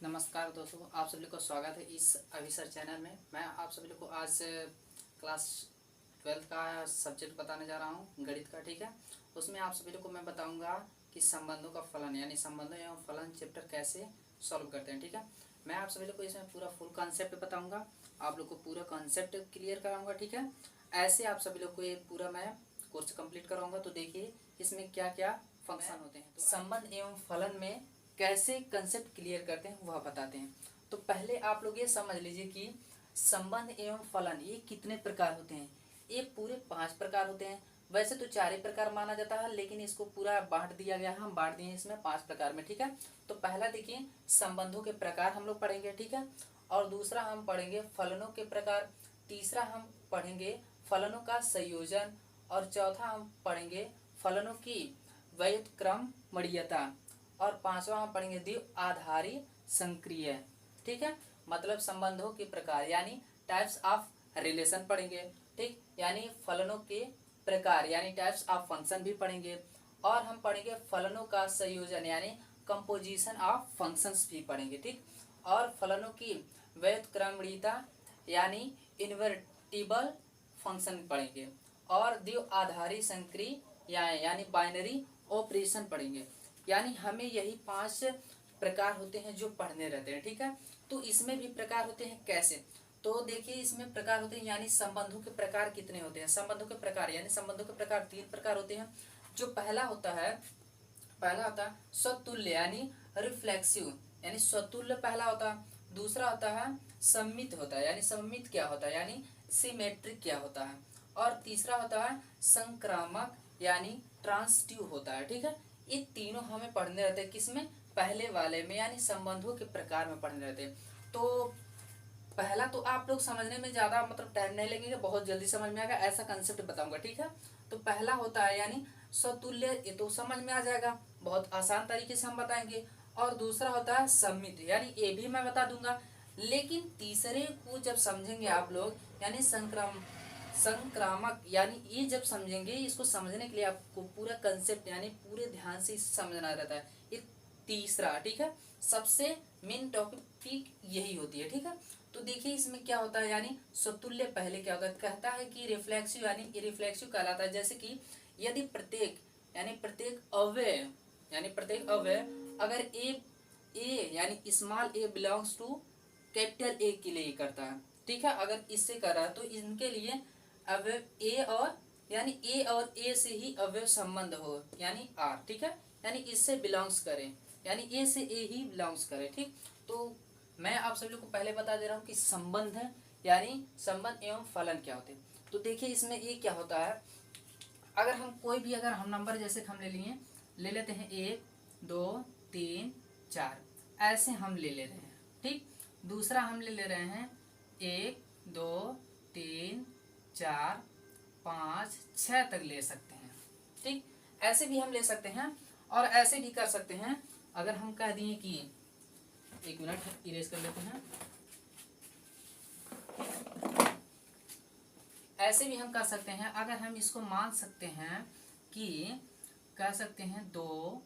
नमस्कार दोस्तों, आप सभी को स्वागत है इस अभिसर चैनल में। मैं आप सभी को आज क्लास 12 का सब्जेक्ट बताने जा रहा हूं, गणित का। ठीक है, उसमें आप सभी को मैं बताऊंगा कि संबंधों का फलन यानी संबंधों एवं फलन चैप्टर कैसे सॉल्व करते हैं। ठीक है, मैं आप सभी को इसमें पूरा फुल कॉन्सेप्ट बताऊँगा, आप लोग को पूरा कॉन्सेप्ट क्लियर कराऊँगा। ठीक है, ऐसे आप सभी लोग को ये पूरा मैं कोर्स कंप्लीट कराऊँगा। तो देखिए इसमें क्या क्या फंक्शन होते हैं, तो संबंध एवं फलन में कैसे कंसेप्ट क्लियर करते हैं वह बताते हैं। तो पहले आप लोग ये समझ लीजिए कि संबंध एवं फलन ये कितने प्रकार होते हैं। ये पूरे 5 प्रकार होते हैं। वैसे तो 4 ही प्रकार माना जाता है, लेकिन इसको पूरा बांट दिया गया है, हम बांट दिए इसमें 5 प्रकार में। ठीक है, तो पहला देखिए संबंधों के प्रकार हम लोग पढ़ेंगे। ठीक है, और दूसरा हम पढ़ेंगे फलनों के प्रकार, तीसरा हम पढ़ेंगे फलनों का संयोजन, और चौथा हम पढ़ेंगे फलनों की व्युत्क्रमणीयता, और पांचवा हम पढ़ेंगे द्वि आधारी संक्रिय। ठीक है, मतलब संबंधों के प्रकार यानी टाइप्स ऑफ रिलेशन पढ़ेंगे। ठीक, यानी फलनों के प्रकार यानी टाइप्स ऑफ फंक्शन भी पढ़ेंगे, और हम पढ़ेंगे फलनों का संयोजन यानी कंपोजिशन ऑफ फंक्शंस भी पढ़ेंगे। ठीक, और फलनों की व्युत्क्रमणीयता यानी इन्वर्टिबल फंक्शन पढ़ेंगे, और द्वि आधारी संक्रिय यानी बाइनरी ऑपरेशन पढ़ेंगे। यानी हमें यही 5 प्रकार होते हैं जो पढ़ने रहते हैं। ठीक है, तो इसमें भी प्रकार होते हैं कैसे, तो देखिए इसमें प्रकार होते हैं यानी संबंधों के प्रकार कितने होते हैं। संबंधों के प्रकार यानी संबंधों के प्रकार 3 प्रकार होते हैं। जो पहला होता है स्वतुल्य यानी रिफ्लेक्सिव यानी स्वतुल्य पहला होता है। दूसरा होता है सममित होता है यानी सममित क्या होता है यानी सिमेट्रिक क्या होता है। और तीसरा होता है संक्रामक यानी ट्रांसटिव होता है। ठीक है, ये तीनों हमें पढ़ने रहते हैं, किसमें, पहले वाले में यानी संबंधों के प्रकार में पढ़ने रहते हैं। तो पहला तो आप लोग समझने में ज्यादा मतलब टाइम नहीं लगेगा, बहुत जल्दी समझ में आएगा, ऐसा कंसेप्ट बताऊंगा। ठीक है, तो पहला होता है यानी स्वतुल्य, ये तो समझ में आ जाएगा, बहुत आसान तरीके से हम बताएंगे। और दूसरा होता है सम्मित यानी ये भी मैं बता दूंगा, लेकिन तीसरे को जब समझेंगे आप लोग यानी संक्रामक यानी ये जब समझेंगे, इसको समझने के लिए आपको पूरा कंसेप्ट यानी पूरे ध्यान से समझना रहता है। ये तीसरा, ठीक है, सबसे मेन टॉपिक यही होती है। ठीक है, तो देखिए इसमें क्या होता है यानी स्वतुल्य पहले क्या होता है, कहता है कि रिफ्लेक्सिव यानी इरिफ्लेक्सिव कहलाता है। जैसे कि यदि प्रत्येक अवयव अगर ए यानी small a belongs to capital A के लिए करता है। ठीक है, अगर इससे कर रहा है तो इनके लिए अवयव ए और ए से ही अवयव संबंध हो यानी आर। ठीक है, यानी इससे बिलोंग्स करें यानी ए से ए ही बिलोंग्स करे। ठीक, तो मैं आप सभी लोग को पहले बता दे रहा हूँ कि संबंध है यानी संबंध एवं फलन क्या होते हैं। तो देखिए इसमें ये क्या होता है, अगर हम कोई भी अगर हम नंबर जैसे हम ले लेते हैं 1 2 3 4, ऐसे हम ले रहे हैं। ठीक, दूसरा हम ले रहे हैं 1 2 3 4 5 6 तक ले सकते हैं। ठीक, ऐसे भी हम ले सकते हैं, और ऐसे भी कर सकते हैं। अगर हम कह दिए कि 1 मिनट इरेज कर लेते हैं, ऐसे भी हम कर सकते हैं। अगर हम इसको मान सकते हैं कि कह सकते हैं 2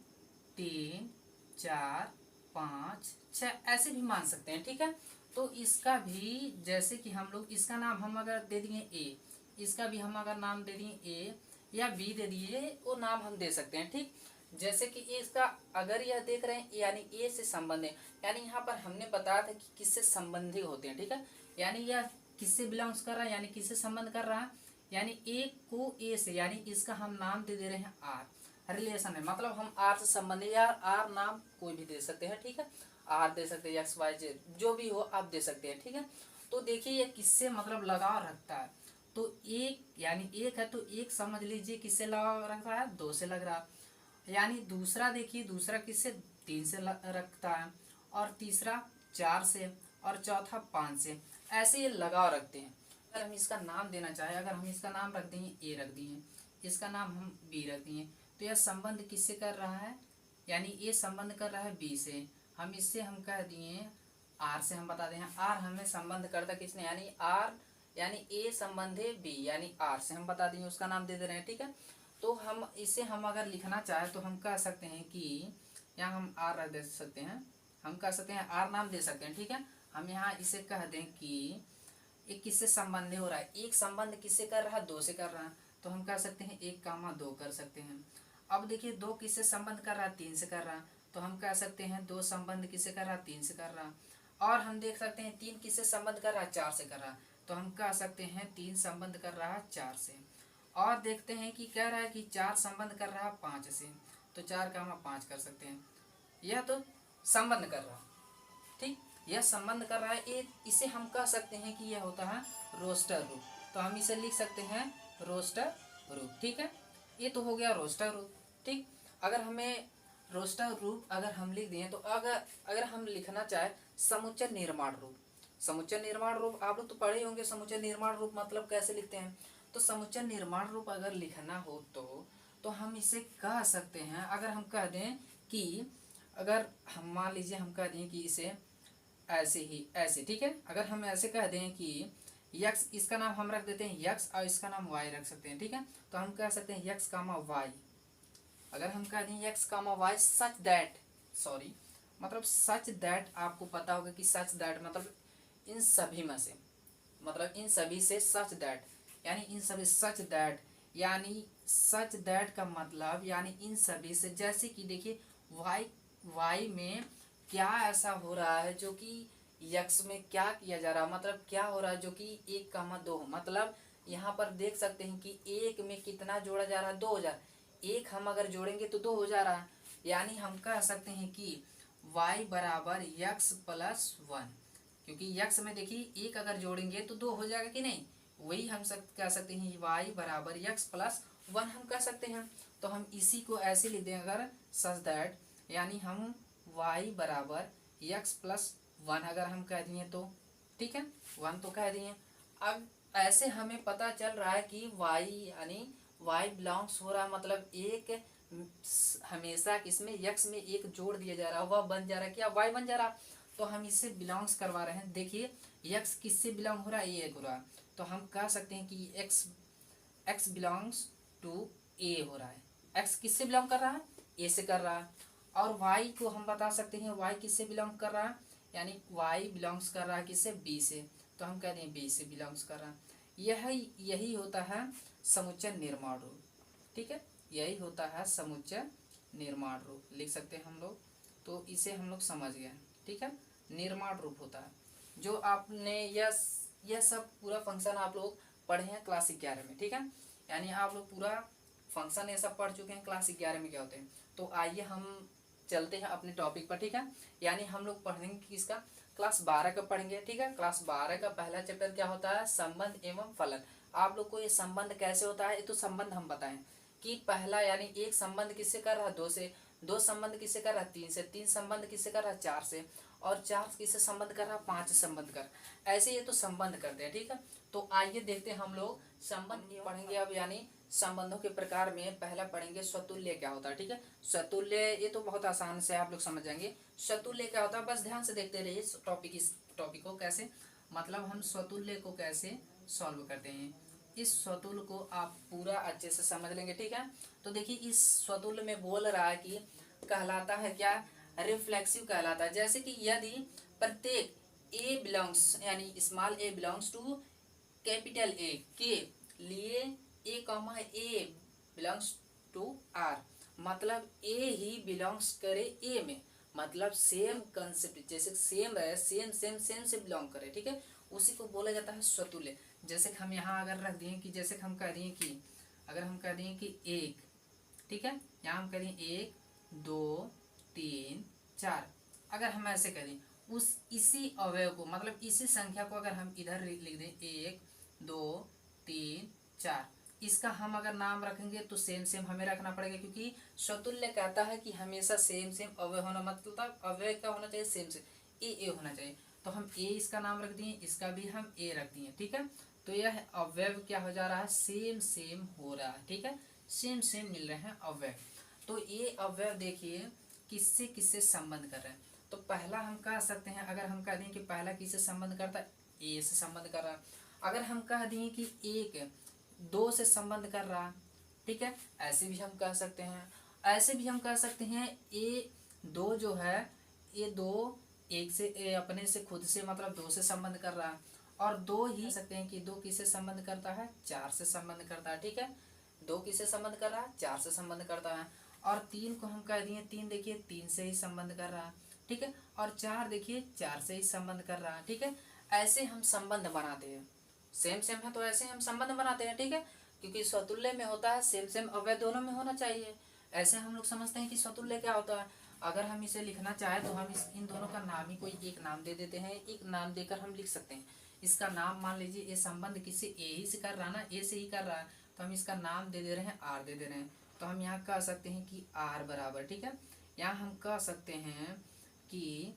3 4 5 6, ऐसे भी मान सकते हैं। ठीक है, तो इसका भी जैसे कि हम लोग इसका नाम हम अगर दे दिए ए, इसका भी हम अगर नाम दे दिए ए या बी दे दिए, वो नाम हम दे सकते हैं। ठीक, जैसे कि इसका अगर यह देख रहे हैं यानी ए से संबंध है, यानी यहाँ पर हमने बताया था कि किससे संबंधी होते हैं। ठीक है, यानी यह किससे बिलोंग्स कर रहा है यानी किससे संबंध कर रहा है, यानी ए को ए से, यानी इसका हम नाम दे रहे हैं आर। रिलेशन है मतलब हम आर से संबंधित, या आर नाम कोई भी दे सकते हैं। ठीक है, आर दे सकते हैं, एक्स वाई जेड जो भी हो आप दे सकते हैं। ठीक है, तो देखिए ये किससे मतलब लगाव रखता है, तो एक यानी एक है तो एक समझ लीजिए किससे लगाव रख रहा है, 2 से लग रहा है। यानी दूसरा देखिए दूसरा किससे 3 से रखता है, और तीसरा 4 से, और चौथा 5 से, ऐसे ये लगाव रखते हैं। अगर हम इसका नाम देना चाहें, अगर हम इसका नाम रख दिए ए रख दिए, इसका नाम हम बी रख दिए, तो यह संबंध किससे कर रहा है, यानी ये संबंध कर रहा है बी से। हम इससे हम कह दिए आर से, हम बता दें आर हमें संबंध करता किसने, यानी आर यानी ए संबंधे बी यानी आर से हम बता दिए, उसका नाम दे रहे हैं। ठीक है, तो हम इसे हम अगर लिखना चाहे तो हम कह सकते हैं कि यहाँ हम आर रख दे सकते हैं, हम कह सकते हैं आर नाम दे सकते हैं, ठीक है। हम यहाँ इसे कह दें कि एक किससे संबंध हो रहा है, एक संबंध किससे कर रहा है, दो से कर रहा है, तो हम कह सकते हैं 1, 2 कर सकते हैं। अब देखिए दो किससे संबंध कर रहा है, 3 से कर रहा है, तो हम कह सकते हैं दो संबंध किससे कर रहा है, 3 से कर रहा है। और हम देख सकते हैं 3 किससे संबंध कर रहा है, 4 से कर रहा है, तो हम कह सकते हैं 3 संबंध कर रहा है 4 से। और देखते हैं कि कह रहा है कि 4 संबंध कर रहा है 5 से, तो 4, 5 कर सकते हैं। यह तो संबंध कर रहा है, ठीक, यह संबंध कर रहा है। ये इसे हम कह सकते हैं कि यह होता है रोस्टर रूप, तो हम इसे लिख सकते हैं रोस्टर रूप, ठीक है। ये तो हो गया रोस्टर रूप, ठीक। अगर हमें रोस्टर रूप अगर हम लिख दिए तो अगर हम लिखना चाहे समुच्चय निर्माण रूप, समुच्चय निर्माण रूप आप लोग तो पढ़े होंगे, समुच्चय निर्माण रूप मतलब कैसे लिखते हैं। तो समुच्चय निर्माण रूप अगर लिखना हो तो हम इसे कह सकते हैं, अगर हम कह दें कि अगर हम मान लीजिए हम कह दें कि इसे ऐसे ही ऐसे, ठीक है। अगर हम ऐसे कह दें कि यक्स, इसका नाम हम रख देते हैं यक्स और इसका नाम वाई रख सकते हैं, ठीक है। तो हम कह सकते हैं यक्स कामा वाई। अगर हम कह दें x comma y such that, sorry मतलब सच दैट, आपको पता होगा कि सच दैट मतलब इन सभी में से, मतलब इन सभी से सच दैट, यानी इन सभी सच दैट, यानी सच दैट का मतलब यानी इन सभी से, जैसे कि देखिए वाई वाई में क्या ऐसा हो रहा है जो कि यक्स में क्या किया जा रहा है, मतलब क्या हो रहा है जो कि 1, 2, मतलब यहाँ पर देख सकते हैं कि एक में कितना जोड़ा जा रहा है, 2000, एक हम अगर जोड़ेंगे तो 2 हो जा रहा है, यानी हम कह सकते हैं कि y बराबर यक्स प्लस 1, क्योंकि यक्स में देखिए एक अगर जोड़ेंगे तो 2 हो जाएगा कि नहीं, वही हम कह सकते हैं y बराबर यक्स प्लस 1 हम कह सकते हैं। तो हम इसी को ऐसे लिख दें अगर सच दैट, यानी हम y बराबर यक्स प्लस 1 अगर हम कह दिए तो, ठीक है, 1 तो कह दिए। अब ऐसे हमें पता चल रहा है कि y यानी y बिलोंग्स हो रहा है, मतलब एक हमेशा किसमें यक्स में एक जोड़ दिया जा रहा है, वह बन जा रहा है क्या, y बन जा रहा, तो हम इससे बिलोंग्स करवा रहे हैं। देखिए यक्स किससे बिलोंग हो रहा है, ए हो रहा है, तो हम कह सकते हैं कि एक्स बिलोंग्स टू ए हो रहा है, एक्स किससे बिलोंग कर रहा है, ए से कर रहा है। और y को हम बता सकते हैं y किससे बिलोंग कर रहा है, यानी y बिलोंग्स कर रहा है किससे, b से, तो हम कह दें b से बिलोंग्स कर रहा है। यही होता है समुच्चय निर्माण रूप, ठीक है, यही होता है समुच्चय निर्माण रूप, लिख सकते हैं हम लोग। तो इसे हम लोग समझ गए, ठीक है, निर्माण रूप होता है। जो आपने यह सब पूरा फंक्शन आप लोग पढ़े हैं क्लास 11 में, ठीक है, यानी आप लोग पूरा फंक्शन ये सब पढ़ चुके हैं क्लास 11 में क्या होते हैं। तो आइए हम चलते हैं अपने टॉपिक पर, ठीक है, यानी हम लोग पढ़ेंगे किसका, क्लास 12 का पढ़ेंगे, ठीक है। क्लास 12 का पहला चैप्टर क्या होता है, संबंध एवं फलन। आप लोग को ये संबंध कैसे होता है, ये तो संबंध हम बताएं कि पहला यानी एक संबंध किससे कर रहा है, 2 से, 2 संबंध किससे कर रहा है, 3 से, 3 संबंध किससे कर रहा है, 4 से, और 4 किससे संबंध कर रहा है, 5 संबंध कर, ऐसे ये तो संबंध करते हैं, ठीक है। तो आइए देखते हैं हम लोग संबंध पढ़ेंगे अब, यानी संबंधों के प्रकार में पहला पढ़ेंगे स्वतुल्य क्या होता है, ठीक है। स्वतुल्य ये तो बहुत आसान से आप लोग समझ जाएंगे, स्वतुल्य क्या होता है, बस ध्यान से देखते रहिए इस टॉपिक को कैसे, मतलब हम स्वतुल्य को कैसे सॉल्व करते हैं, इस स्वतुल्य को आप पूरा अच्छे से समझ लेंगे, ठीक है। तो देखिए इस स्वतुल्य में बोल रहा है कि कहलाता है क्या, रिफ्लेक्सिव कहलाता है। जैसे कि यदि प्रत्येक ए बिलोंग्स यानी small a belongs to capital A के लिए ए बिलोंग्स टू आर, मतलब ए ही बिलोंग्स करे ए में, मतलब सेम कंसेप्ट, जैसे सेम है, सेम सेम सेम से बिलोंग करे, ठीक है, उसी को बोला जाता है स्वतुल्य। जैसे कि हम यहाँ अगर रख दिए कि जैसे कि हम कह दिए कि अगर हम कह दिए कि एक, ठीक है, यहाँ हम कह दिए 1, 2, 3, 4, अगर हम ऐसे करें उस इसी अवयव को, मतलब इसी संख्या को अगर हम इधर लिख दें 1, 2, 3, 4, इसका हम अगर नाम रखेंगे तो सेम सेम हमें रखना पड़ेगा, क्योंकि स्वतुल्य कहता है कि हमेशा सेम सेम अवयव होना, मतलब अवयव क्या होना चाहिए, सेम सेम ए होना चाहिए। तो हम ए इसका नाम रख दिए, इसका भी हम ए रख दिए, ठीक है। तो यह अवयव क्या हो जा रहा है, सेम सेम हो रहा है, ठीक है, सेम सेम मिल रहे हैं अवयव। तो ये अवयव देखिए किससे किससे संबंध कर रहे हैं। तो पहला हम कह सकते हैं, अगर हम कह दें कि पहला किससे संबंध करता है, ए से संबंध कर रहा है। अगर हम कह दें कि 1, 2 से संबंध कर रहा है, ठीक है, ऐसे भी हम कह सकते हैं। ऐसे भी हम कह सकते हैं A2 जो है ये दो एक से अपने से खुद से मतलब दो से संबंध कर रहा है, और दो ही कह सकते हैं कि दो किससे संबंध करता है, चार से संबंध करता है। ठीक है, दो किससे संबंध कर रहा है, चार से संबंध करता है। और तीन को हम कह दिए, तीन देखिए तीन से ही संबंध कर रहा है। ठीक है, और चार देखिए चार से ही संबंध कर रहा है। ठीक है, ऐसे हम संबंध बनाते हैं। सेम सेम है तो ऐसे हम संबंध बनाते हैं। ठीक है, क्योंकि स्वतुल्य में होता है सेम सेम, अवयव दोनों में होना चाहिए। ऐसे हम लोग समझते हैं कि स्वतुल्य क्या होता है। अगर हम इसे लिखना चाहें तो हम इन दोनों का नाम ही कोई एक नाम दे देते हैं, एक नाम देकर हम लिख सकते हैं। इसका नाम मान लीजिए, ये संबंध किसी ए ही से कर रहा है ना, ए से ही कर रहा है, तो हम इसका नाम दे दे रहे हैं आर दे दे रहे हैं। तो हम यहाँ कह सकते हैं कि आर बराबर, ठीक है, यहाँ हम कह सकते हैं कि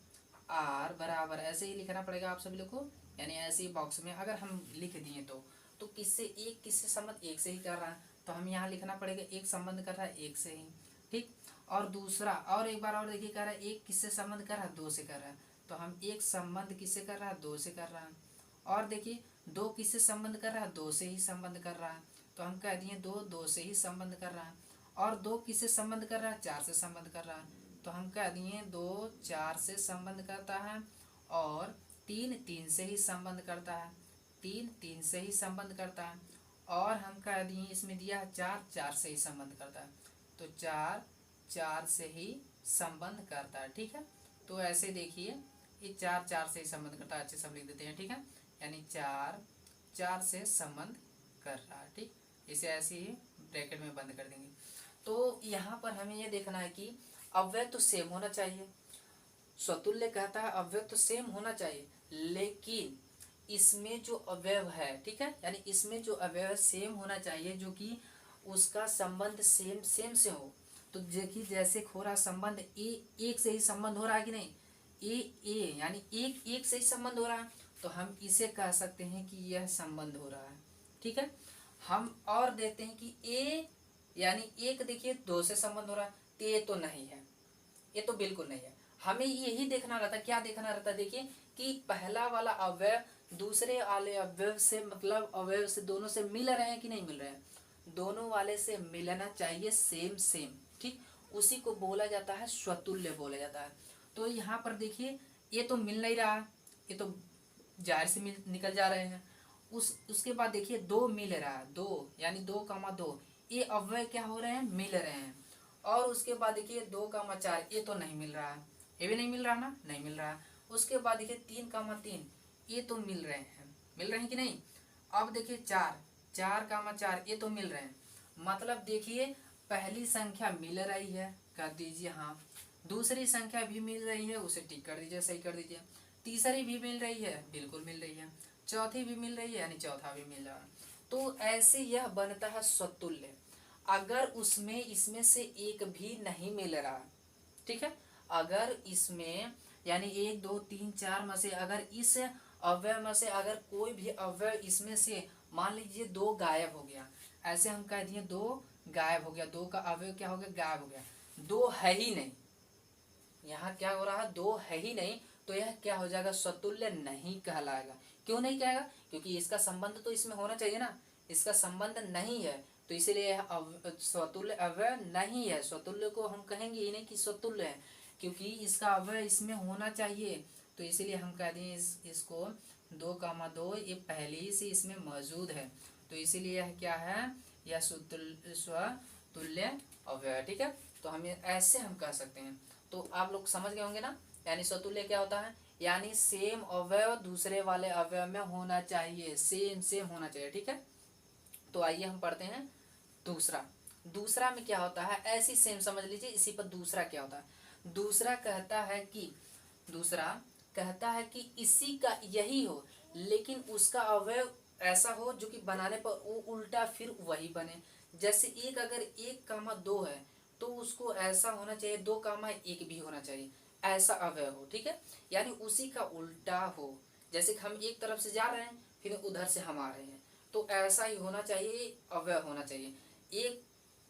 आर बराबर, ऐसे ही लिखना पड़ेगा आप सभी लोग को, यानी ऐसे ही बॉक्स में अगर हम लिख दिए तो किससे, एक किससे संबंध, एक से ही कर रहा है, तो हम यहाँ लिखना पड़ेगा एक संबंध कर रहा है एक से ही। ठीक, और दूसरा, और एक बार और देखिए, कह रहा है एक किससे संबंध कर रहा है, दो से कर रहा है, तो हम एक संबंध किससे कर रहा है, दो से कर रहा है। और देखिए दो किससे संबंध कर रहा है, दो से ही संबंध कर रहा है, तो हम कह दिए दो दो से ही संबंध कर रहा है। और दो किससे संबंध कर रहा है, चार से संबंध कर रहा है, तो हम कह दिए दो चार से संबंध करता है। और तीन तीन से ही संबंध करता है, तीन तीन से ही संबंध करता है। और हम कह दिए इसमें दिया है चार, चार से ही संबंध करता है, तो चार चार से ही संबंध करता है। ठीक है, तो ऐसे देखिए ये चार चार से ही संबंध करता है, अच्छे सब लिख देते हैं। ठीक है, यानी चार चार से संबंध कर रहा है। ठीक, इसे ऐसे ही ब्रैकेट में बंद कर देंगे। तो यहाँ पर हमें ये देखना है कि अव्यय तो सेम होना चाहिए। स्वतुल्य कहता है अव्यय तो सेम होना चाहिए, लेकिन इसमें जो अवयव है, ठीक है, यानी इसमें जो अवयव सेम होना चाहिए, जो कि उसका संबंध सेम सेम से हो। तो देखिए जैसे हो रहा संबंध ए, एक से ही संबंध हो रहा है कि नहीं, ए यानी एक एक से ही संबंध हो रहा है, तो हम इसे कह सकते हैं कि यह संबंध हो रहा है। ठीक है, हम और देते हैं कि ए यानी एक देखिए दो से संबंध हो रहा है, तो ये तो नहीं है, ये तो बिल्कुल नहीं है। हमें यही देखना रहता, क्या देखना रहता, देखिए कि पहला वाला अवयव दूसरे वाले अवयव से, मतलब अवयव से दोनों से मिल रहे हैं कि नहीं मिल रहे हैं, दोनों वाले से मिलना चाहिए सेम सेम। ठीक, उसी को बोला जाता है स्वतुल्य बोला जाता है। तो यहाँ पर देखिए ये तो मिल नहीं रहा, ये तो जाहिर से निकल जा रहे हैं। उसके बाद देखिए दो मिल रहा है, दो यानी दो कामा दो, ये अव्यय क्या हो रहे हैं, मिल रहे हैं। और उसके बाद देखिए दो कामा चार, ये तो नहीं मिल रहा है, ये भी नहीं मिल रहा ना, नहीं मिल रहा है। उसके बाद देखिए तीन कामा तीन, ये तो मिल रहे हैं कि नहीं। अब देखिए चार, चार कामा चार, ये तो मिल रहे हैं, मतलब देखिए पहली संख्या मिल रही है, कर दीजिए हाँ, दूसरी संख्या भी मिल रही है, उसे टिक कर दीजिए, सही कर दीजिए, तीसरी भी मिल रही है, बिल्कुल मिल रही है, चौथी भी मिल रही है, यानी चौथा भी मिल रहा है। तो ऐसे यह बनता है स्वतुल्य। अगर उसमें इसमें से एक भी नहीं मिल रहा, ठीक है, अगर इसमें यानी एक दो तीन चार में से अगर इस अवयव में से अगर कोई भी अवयव इसमें से मान लीजिए दो गायब हो गया, ऐसे हम कह दिए दो गायब हो गया, दो का अवयव क्या हो गया, गायब हो गया, दो है ही नहीं, यहाँ क्या हो रहा है, दो है ही नहीं, तो यह क्या हो जाएगा, स्वतुल्य नहीं कहलाएगा। क्यों नहीं कहेगा, क्योंकि इसका संबंध तो इसमें होना चाहिए ना, इसका संबंध नहीं है, तो इसीलिए यह स्वतुल्य अवयव नहीं है। स्वतुल्य को हम कहेंगे ही नहीं कि स्वतुल्य है, क्योंकि इसका अवयव इसमें होना चाहिए, तो इसीलिए हम कह दें इसको दो कामा दो, ये पहले ही से इसमें मौजूद है, तो इसीलिए यह क्या है, यह स्वतुल्य अवयव। ठीक है, तो हम ऐसे हम कह सकते हैं। तो आप लोग समझ गए होंगे ना, यानी स्वतुल्य क्या होता है, यानी सेम अवयव दूसरे वाले अवयव में होना चाहिए, सेम सेम होना चाहिए। ठीक है, तो आइए हम पढ़ते हैं दूसरा। दूसरा में क्या होता है, ऐसी सेम समझ लीजिए, इसी पर दूसरा क्या होता है। दूसरा कहता है कि इसी का यही हो, लेकिन उसका अवयव ऐसा हो जो कि बनाने पर वो उल्टा फिर वही बने। जैसे एक अगर एक कामा दो है, तो उसको ऐसा होना चाहिए दो कामा एक भी होना चाहिए, ऐसा अवयव हो। ठीक है, यानी उसी का उल्टा हो, जैसे कि हम एक तरफ से जा रहे हैं फिर उधर से हम आ रहे हैं, तो ऐसा ही होना चाहिए, अवयव होना चाहिए। एक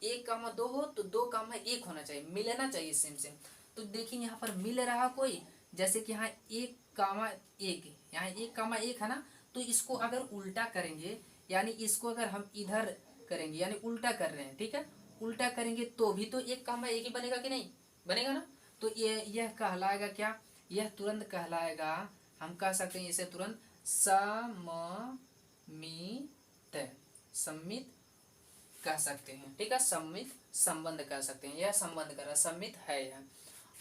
एक कामा दो हो तो दो कामा एक होना चाहिए, मिलना चाहिए सेम सेम। तो देखिए यहाँ पर मिल रहा कोई, जैसे कि यहाँ एक कामा एक, यहाँ एक कामा एक है ना, तो इसको अगर उल्टा करेंगे, यानी इसको अगर हम इधर करेंगे, यानी उल्टा कर रहे हैं, ठीक है, उल्टा करेंगे तो भी तो एक कामा एक ही बनेगा कि नहीं बनेगा ना। तो यह कहलाएगा क्या, यह तुरंत कहलाएगा, हम कह सकते हैं इसे तुरंत सममित, सम्मित कह सकते हैं, ठीक है, सम्मित संबंध कह सकते हैं, यह संबंध कर रहा है, सम्मित है यह।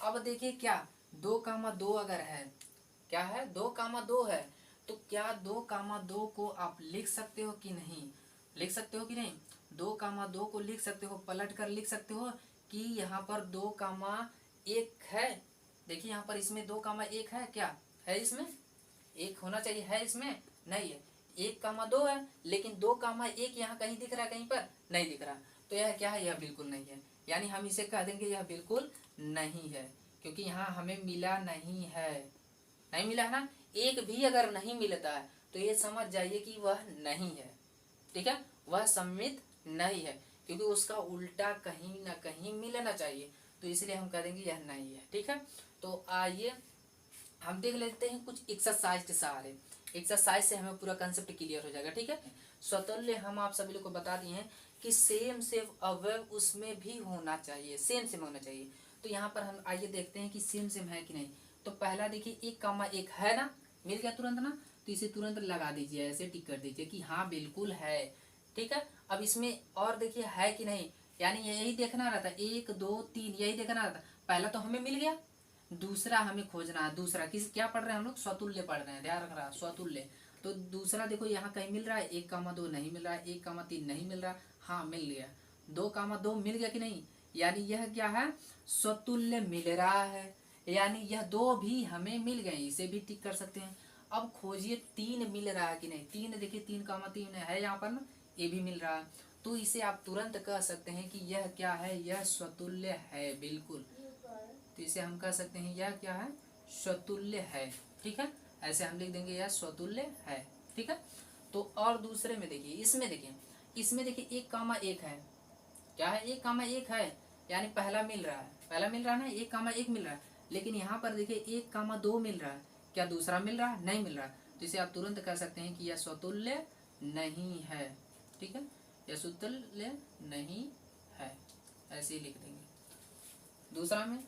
अब देखिए क्या 2,2 अगर है, क्या है 2,2 है, तो क्या 2,2 को आप लिख सकते हो कि नहीं, लिख सकते हो कि नहीं, 2,2 को लिख सकते हो, पलट कर लिख सकते हो कि यहाँ पर 2,1 है। देखिए यहाँ पर इसमें 2,1 है, क्या है इसमें, एक होना चाहिए, है इसमें नहीं है, 1,2 है, लेकिन 2,1 यहाँ कहीं दिख रहा है, कहीं पर नहीं दिख रहा, तो यह क्या है, यह बिल्कुल नहीं है, यानी हम इसे कह देंगे यह बिल्कुल नहीं है, क्योंकि यहाँ हमें मिला नहीं है, नहीं मिला है ना, एक भी अगर नहीं मिलता है तो ये समझ जाइए कि वह नहीं है, ठीक है, वह सम्मित नहीं है, क्योंकि उसका उल्टा कहीं ना कहीं मिलना चाहिए, तो इसलिए हम कह देंगे यह नहीं है, ठीक है। तो आइए हम देख लेते हैं कुछ एक्सरसाइज के सहारे, एक्सरसाइज से हमें पूरा कंसेप्ट क्लियर हो जाएगा, ठीक है। स्वतुल्य हम आप सभी लोग को बता दिए हैं कि सेम अवयव उसमें भी होना चाहिए, सेम होना चाहिए। तो यहाँ पर हम आइए देखते हैं कि सेम है कि नहीं। तो पहला देखिए 1,1 है ना, मिल गया तुरंत ना, तो इसे तुरंत लगा दीजिए, ऐसे टिक कर दीजिए कि हाँ बिल्कुल है, ठीक है। अब इसमें और देखिए है कि नहीं, यानी यही देखना रहता, 1 2 3 यही देखना रहता, पहला तो हमें मिल गया, दूसरा हमें खोजना है, दूसरा किस क्या पढ़ रहे हैं हम लोग, स्वतुल्य पढ़ रहे हैं, ध्यान रख रहा है स्वतुल्य। तो दूसरा देखो यहाँ कहीं मिल रहा है, 1,2 नहीं मिल रहा है, 1,3 नहीं मिल रहा, हाँ मिल गया, 2,2 मिल गया कि नहीं, यानी यह क्या है, स्वतुल्य मिल रहा है, यानी यह 2 भी हमें मिल गए, इसे भी टिक कर सकते हैं। अब खोजिए 3 मिल रहा है कि नहीं, 3 देखिए 3,3 है यहाँ पर ना, ये भी मिल रहा है, तो इसे आप तुरंत कह सकते हैं कि यह क्या है, यह स्वतुल्य है बिल्कुल, तो इसे हम कह सकते हैं यह क्या है, स्वतुल्य है, ठीक है, ऐसे हम लिख देंगे यह स्वतुल्य है, ठीक है। तो और दूसरे में देखिए, इसमें देखिए, इसमें देखिए 1,1 है, क्या है 1,1 है, यानी पहला मिल रहा है, पहला मिल रहा है ना, 1,1 मिल रहा है, लेकिन यहाँ पर देखिए 1,2 मिल रहा है, क्या दूसरा मिल रहा है, नहीं मिल रहा, तो इसे आप तुरंत कह सकते हैं कि यह स्वतुल्य नहीं है, ठीक है, यह स्वतुल्य नहीं है, ऐसे ही लिख देंगे। दूसरा में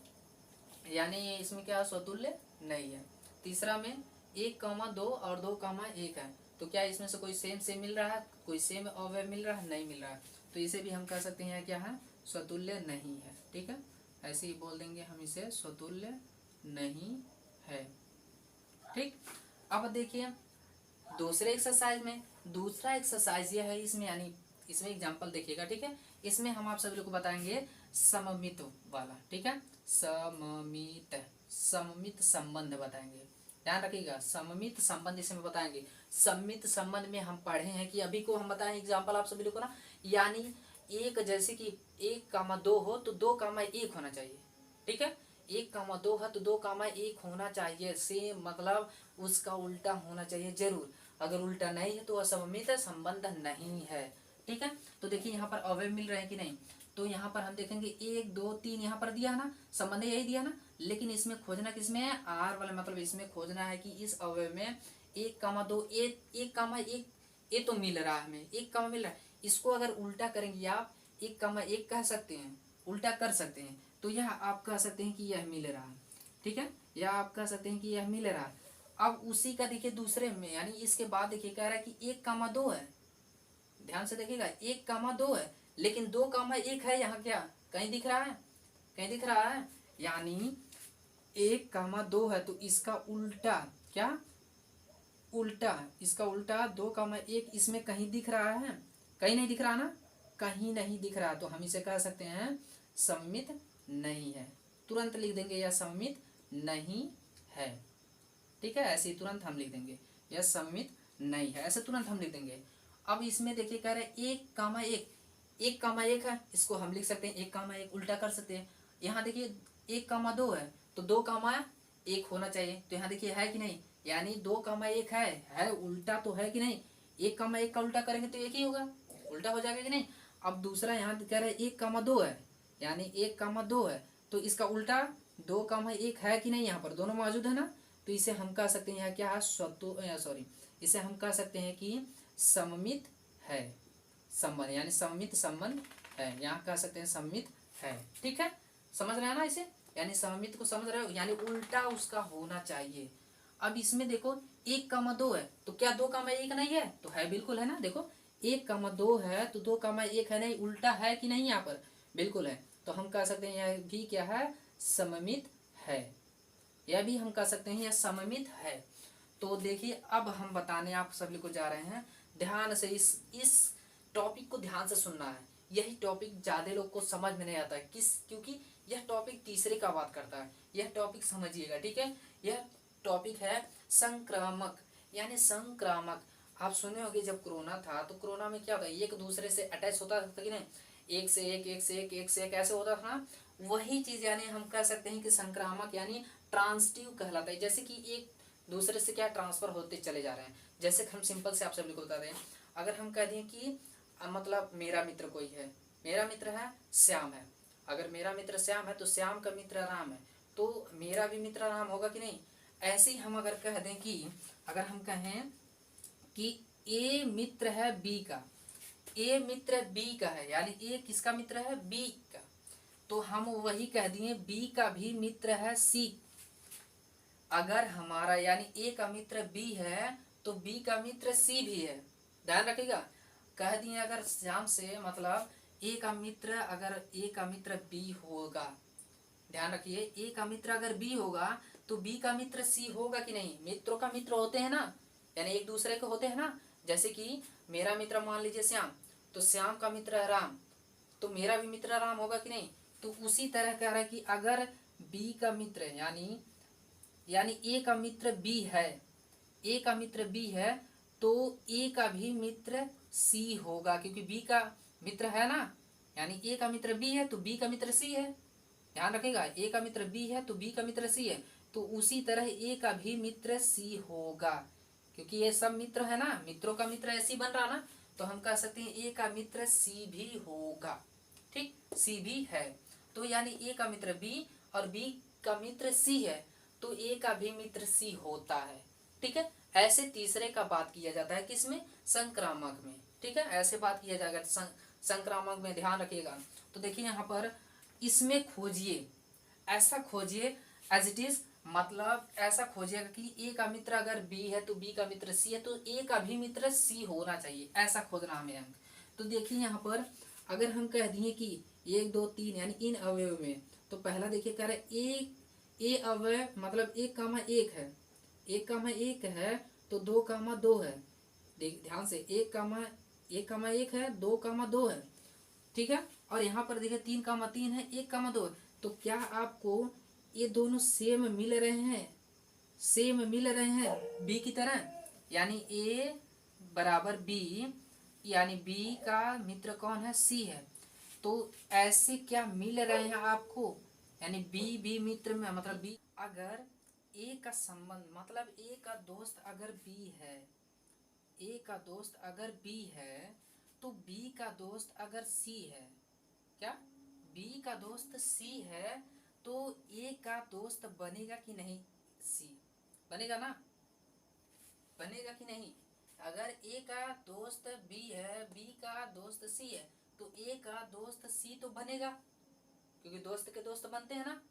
यानी इसमें क्या स्वतुल्य नहीं है। तीसरा में 1,2 और 2,1 है, तो क्या इसमें से कोई सेम मिल रहा है, कोई सेम अवयव मिल रहा है, नहीं मिल रहा है, तो इसे भी हम कह सकते हैं क्या है, स्वतुल्य नहीं है, ठीक है, ऐसे ही बोल देंगे हम इसे स्वतुल्य नहीं है, ठीक। अब देखिए दूसरे एक्सरसाइज में, दूसरा एक्सरसाइज यह है, इसमें यानी इसमें एग्जाम्पल देखिएगा, ठीक है, इसमें हम आप सभी लोग को बताएंगे सममित वाला, ठीक है, सममित, सममित संबंध बताएंगे, ध्यान रखिएगा, सममित संबंध इसमें बताएंगे। सम्मित संबंध में हम पढ़े हैं कि अभी को हम बताएं एग्जाम्पल आप सभी लोग को ना, यानी एक जैसे कि 1,2 हो तो 2,1 होना चाहिए, ठीक है, 1,2 है तो 2,1 होना चाहिए, सेम मतलब उसका उल्टा होना चाहिए जरूर, अगर उल्टा नहीं है तो असममित संबंध नहीं है, ठीक है। तो देखिए यहाँ पर अवयव मिल रहे हैं कि नहीं, तो यहाँ पर हम देखेंगे 1 2 3 यहाँ पर दिया है ना, संबंध यही दिया ना, लेकिन इसमें खोजना किसमें है, आर वाला, मतलब इसमें खोजना है कि इस अवयव में 1,2 1,1 ये तो मिल रहा है हमें, 1 मिल रहा है, इसको अगर उल्टा करेंगे आप 1,1 कह सकते हैं, उल्टा कर सकते हैं, तो यह आप कह सकते हैं कि यह मिल रहा है, ठीक है, या आप कह सकते हैं कि यह मिल रहा है। अब उसी का देखिए दूसरे में, यानी इसके बाद देखिए कह रहा है कि 1,2 है, ध्यान से देखिएगा 1,2 है, लेकिन 2,1 है, यहाँ क्या कहीं दिख रहा है, कहीं दिख रहा है, यानी 1,2 है तो इसका उल्टा क्या, उल्टा, इसका उल्टा 2,1 इसमें कहीं दिख रहा है, कहीं नहीं दिख रहा ना, कहीं नहीं दिख रहा, तो हम इसे कह सकते हैं सम्मित नहीं है, तुरंत लिख देंगे यह सम्मित नहीं है, ठीक है, ऐसे ही तुरंत हम लिख देंगे यह सम्मित नहीं है, ऐसे तुरंत हम लिख देंगे। अब इसमें देखिए कह रहे हैं 1,1 है, इसको हम लिख सकते हैं 1,1 उल्टा कर सकते हैं, यहाँ देखिए 1,2 है तो 2,1 होना चाहिए, तो यहाँ देखिए है कि नहीं, यानी 2,1 है उल्टा तो है कि नहीं, 1,1 का उल्टा करेंगे तो एक ही होगा, उल्टा हो जाएगा कि नहीं। अब दूसरा यहाँ कह रहे हैं 1,2 है, यानी 1,2 है तो इसका उल्टा 2,1 है कि नहीं, यहाँ पर दोनों मौजूद है ना, तो इसे हम कह सकते हैं यहाँ क्या है, सॉरी, इसे हम कह सकते हैं कि सममित है संबंध, यानी सममित संबंध है, यहाँ कह सकते हैं सममित है, ठीक है, समझ रहे हैं ना इसे। यानी सममित को समझ रहे हो, यानी उल्टा उसका होना चाहिए। अब इसमें देखो 1,2 है तो क्या 2,1 नहीं है? तो है, बिल्कुल है ना। देखो 1,2 है तो 2,1 है नहीं, उल्टा है कि नहीं? यहाँ पर बिल्कुल है। तो हम कह सकते हैं यह भी क्या है? सममित है। यह भी हम कह सकते हैं यह सममित है। तो देखिए अब हम बताने आप सभी को जा रहे हैं, ध्यान से इस टॉपिक को ध्यान से सुनना है। यही टॉपिक ज्यादा लोग को समझ में नहीं आता है, क्योंकि यह टॉपिक तीसरे का बात करता है। यह टॉपिक समझिएगा, ठीक है। यह टॉपिक है संक्रामक, यानी संक्रामक। आप सुने होंगे जब कोरोना था तो कोरोना में क्या होता है, एक दूसरे से अटैच होता था कि नहीं, एक से एक, एक से एक, एक से एक ऐसे होता था। वही चीज यानी हम कह सकते हैं कि संक्रामक यानी ट्रांसटिव कहलाता है। जैसे कि एक दूसरे से क्या ट्रांसफर होते चले जा रहे हैं। जैसे हम सिंपल से आप सभी को बता दें, अगर हम कह दें कि मतलब मेरा मित्र कोई है, मेरा मित्र है श्याम है। अगर मेरा मित्र श्याम है तो श्याम का मित्र राम है, तो मेरा भी मित्र राम होगा कि नहीं? ऐसे ही हम अगर कह दें कि अगर हम कहें कि ए मित्र है बी का, ए मित्र बी का है, यानी ए किसका मित्र है? बी का। तो हम वही कह दिए बी का भी मित्र है सी। अगर हमारा यानी ए का मित्र बी है तो बी का मित्र सी भी है। ध्यान रखिएगा, कह दिए अगर श्याम से मतलब ए का मित्र, अगर ए का मित्र बी होगा, ध्यान रखिए ए का मित्र अगर बी होगा तो बी का मित्र सी होगा कि नहीं? मित्रों का मित्र होते हैं ना, यानी एक दूसरे के होते हैं ना। जैसे कि मेरा मित्र मान लीजिए श्याम, तो श्याम का मित्र है राम, तो मेरा भी मित्र राम होगा कि नहीं? तो उसी तरह कह रहा है कि अगर बी का मित्र यानी ए का मित्र बी है, ए का मित्र बी है तो ए का भी मित्र सी होगा, क्योंकि बी का मित्र है ना, यानी ए का मित्र बी है तो बी का मित्र सी है। ध्यान रखेगा, ए का मित्र बी है तो बी का मित्र सी है, तो उसी तरह ए का भी मित्र सी होगा, क्योंकि ये सब मित्र है ना, मित्रों का मित्र ऐसी बन रहा ना, तो हम कह सकते हैं ए का मित्र सी भी होगा। ठीक, सी भी है। तो यानी ए का मित्र बी और बी का मित्र सी है, तो ए का भी मित्र सी होता है। ठीक है, ऐसे तीसरे का बात किया जाता है किसमें? संक्रामक में। ठीक है, ऐसे बात किया जाएगा संक्रामक में, ध्यान रखिएगा। तो देखिए यहाँ पर इसमें खोजिए, ऐसा खोजिए एज इट इज, मतलब ऐसा खोजिएगा कि ए का मित्र अगर बी है तो बी का मित्र सी है, तो ए का भी मित्र सी होना चाहिए, ऐसा खोजना हमें अंक। तो देखिए यहाँ पर अगर हम कह दिए कि 1 2 3 यानी इन अवयव में, तो पहला देखिए कह रहे ए अवयव मतलब 1,1 है, 1,1 है तो 2,2 है। देख ध्यान से, 1,1 है, 2,2 है। ठीक है, और यहाँ पर देखिए 3,3 है, 1,2 है। तो क्या आपको ये दोनों सेम मिल रहे हैं? सेम मिल रहे हैं बी की तरह, यानी ए बराबर बी, यानी बी का मित्र कौन है? सी है। तो ऐसे क्या मिल रहे हैं आपको? यानी बी बी मित्र में मतलब बी, अगर ए का संबंध मतलब ए का दोस्त अगर बी है, ए का दोस्त अगर बी है तो बी का दोस्त अगर सी है, क्या बी का दोस्त सी है तो ए का दोस्त बनेगा कि नहीं? सी बनेगा ना, बनेगा कि नहीं? अगर ए का दोस्त बी है, बी का दोस्त सी है, तो ए का दोस्त सी तो बनेगा, क्योंकि दोस्त के दोस्त बनते हैं ना।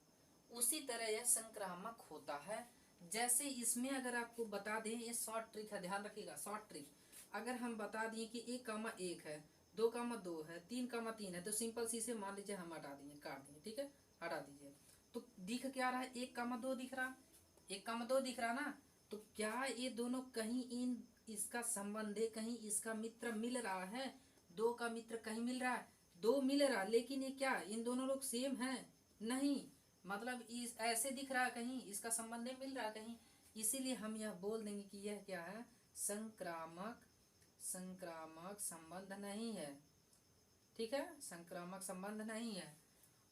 उसी तरह यह संक्रामक होता है। जैसे इसमें अगर आपको बता दें, ये शॉर्ट ट्रिक है, ध्यान रखिएगा, शॉर्ट ट्रिक। अगर हम बता दिए कि 1,1 है, 2,2 है, 3,3 है, तो सिंपल सी से मान लीजिए हम हटा दिए, काट दिए। ठीक है, हटा दीजिए, तो दिख क्या रहा है? 1,2 दिख रहा, 1,2 दिख रहा ना। तो क्या ये दोनों कहीं इन इसका संबंध है, कहीं इसका मित्र मिल रहा है? 2 का मित्र कहीं मिल रहा है, 2 मिल रहा, लेकिन ये क्या इन दोनों लोग सेम है? नहीं, मतलब इस ऐसे दिख रहा है, कहीं इसका संबंध नहीं मिल रहा कहीं। इसीलिए हम यह बोल देंगे कि यह क्या है? संक्रामक, संक्रामक संबंध नहीं है। ठीक है, संक्रामक संबंध नहीं है।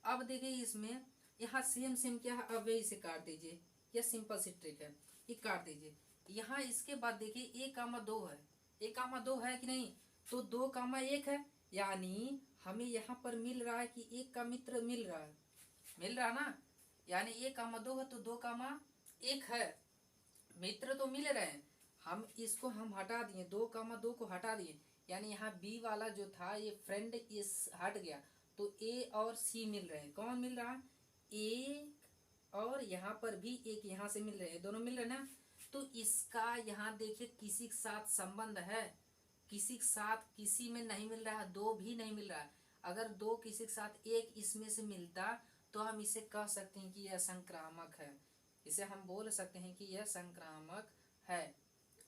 अब देखिए इसमें यहाँ सेम सेम क्या है, अब इसे काट दीजिए, यह सिंपल सी ट्रिक है, ये काट दीजिए। यहाँ इसके बाद देखिए 1,2 है, 1,2 है कि नहीं? तो 2,1 है, यानी हमें यहाँ पर मिल रहा है कि एक का मित्र मिल रहा है, मिल रहा ना, यानी 1,2 है तो 2,1 है, मित्र तो मिल रहे हैं। हम इसको हम हटा दिए, 2,2 को हटा दिए, यानी यहाँ बी वाला जो था ये फ्रेंड इस हट गया, तो ए और सी मिल रहे हैं। कौन मिल रहा है? ए और यहाँ पर भी एक यहाँ से मिल रहे हैं, दोनों मिल रहे ना। तो इसका यहाँ देखिए किसी के साथ संबंध है, किसी के साथ किसी में नहीं मिल रहा है, दो भी नहीं मिल रहा है। अगर दो किसी के साथ एक इसमें से मिलता तो हम इसे कह सकते हैं कि यह संक्रामक है, इसे हम बोल सकते हैं कि यह संक्रामक है।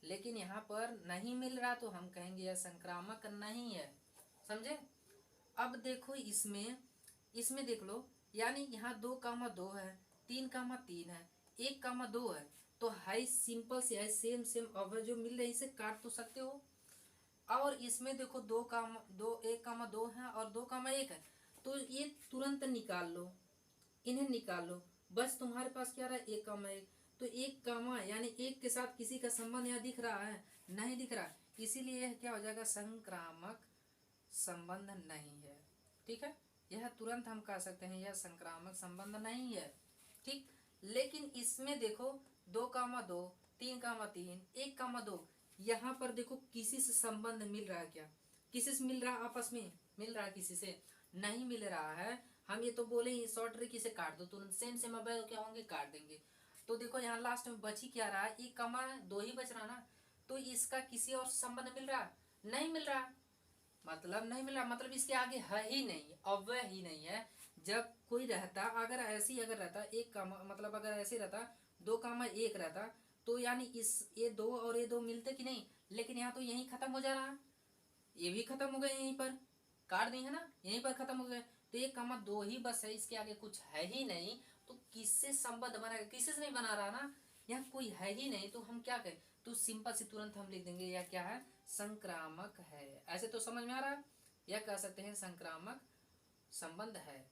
लेकिन यहाँ पर नहीं मिल रहा तो हम कहेंगे यह संक्रामक नहीं है, समझे। अब देखो इसमें इसमें देख लो, यानी यहाँ 2, 2 है, 3, 3 है, 1, 2 है, तो हाई सिंपल से है, सेम सेम अब जो मिल रहे हैं इसे काट तो सकते हो। और इसमें देखो 2, 1, 2 है और 2, 1 है, तो ये तुरंत निकाल लो, इन्हें निकाल लो। बस तुम्हारे पास क्या रहा है, 1, 1, तो 1, यानी एक के साथ किसी का संबंध यहाँ दिख रहा है, नहीं दिख रहा, इसीलिए यह क्या हो जाएगा, संक्रामक संबंध नहीं है। ठीक है, यह तुरंत हम कह सकते हैं यह संक्रामक संबंध नहीं है। ठीक, लेकिन इसमें देखो 2, 2, 3, 3, 1, 2, यहाँ पर देखो किसी से संबंध मिल रहा है क्या, किसी से मिल रहा है, आपस में मिल रहा है, किसी से नहीं मिल रहा है। हम ये तो बोले शॉर्ट ट्रिक इसे काट दो तुरंत, सेम सेम अब क्या होंगे, काट देंगे। तो देखो यहाँ लास्ट में बची क्या रहा है, 1, 2 ही बच रहा ना, तो इसका किसी और संबंध मिल रहा, नहीं मिल रहा, मतलब नहीं मिल रहा, मतलब इसके आगे है ही नहीं, अव्यय ही नहीं है। जब कोई रहता, अगर ऐसी अगर रहता एक का मतलब अगर ऐसे रहता 2, 1 रहता, तो यानी इस ये 2 और ये 2 मिलते कि नहीं, लेकिन यहाँ तो यहीं खत्म हो जा रहा, ये भी खत्म हो गए, यहीं पर काट दी है ना, यहीं पर खत्म हो गए। तो 1, 2 ही बस है, इसके आगे कुछ है ही नहीं, तो किससे संबंध बनाएगा, किसी से नहीं बना रहा ना, यहाँ कोई है ही नहीं, तो हम क्या करें, तो सिंपल से तुरंत हम लिख देंगे यह क्या है, संक्रामक है। ऐसे तो समझ में आ रहा है, यह कह सकते हैं संक्रामक संबंध है,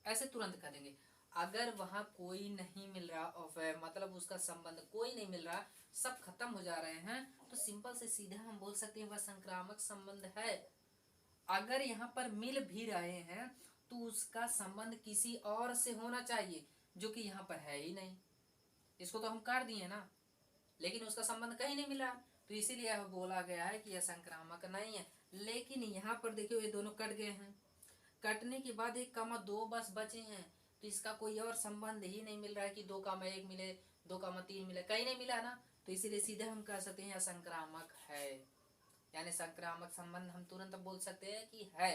ऐसे तुरंत कह देंगे। अगर वहां कोई नहीं मिल रहा और मतलब उसका संबंध कोई नहीं मिल रहा, सब खत्म हो जा रहे हैं, तो सिंपल से सीधा हम बोल सकते हैं वह संक्रामक संबंध है। अगर यहाँ पर मिल भी रहे हैं तो उसका संबंध किसी और से होना चाहिए, जो कि यहाँ पर है ही नहीं, इसको तो हम काट दिए ना, लेकिन उसका संबंध कहीं नहीं मिला, तो इसीलिए यह बोला गया है कि यह संक्रामक नहीं है। लेकिन यहाँ पर देखियो ये दोनों कट गए हैं, कटने के बाद 1, 2 बस बचे हैं, तो इसका कोई और संबंध ही नहीं मिल रहा है कि 2, 1 मिले, 2, 3 मिले, कहीं नहीं मिला ना, तो इसीलिए सीधे हम कह सकते हैं यह संक्रामक है, यानी संक्रामक संबंध हम तुरंत बोल सकते हैं कि है।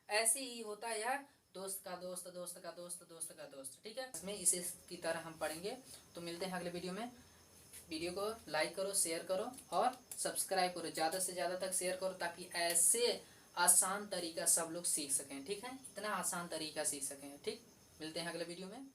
ऐसे ही होता है यह दोस्त का दोस्त, दोस्त का दोस्त, दोस्त का दोस्त। ठीक है, इसमें इसे की तरह हम पढ़ेंगे। तो मिलते हैं अगले वीडियो में। वीडियो को लाइक करो, शेयर करो और सब्सक्राइब करो, ज़्यादा से ज़्यादा तक शेयर करो, ताकि ऐसे आसान तरीका सब लोग सीख सकें। ठीक है, इतना आसान तरीका सीख सकें। ठीक, मिलते हैं अगले वीडियो में।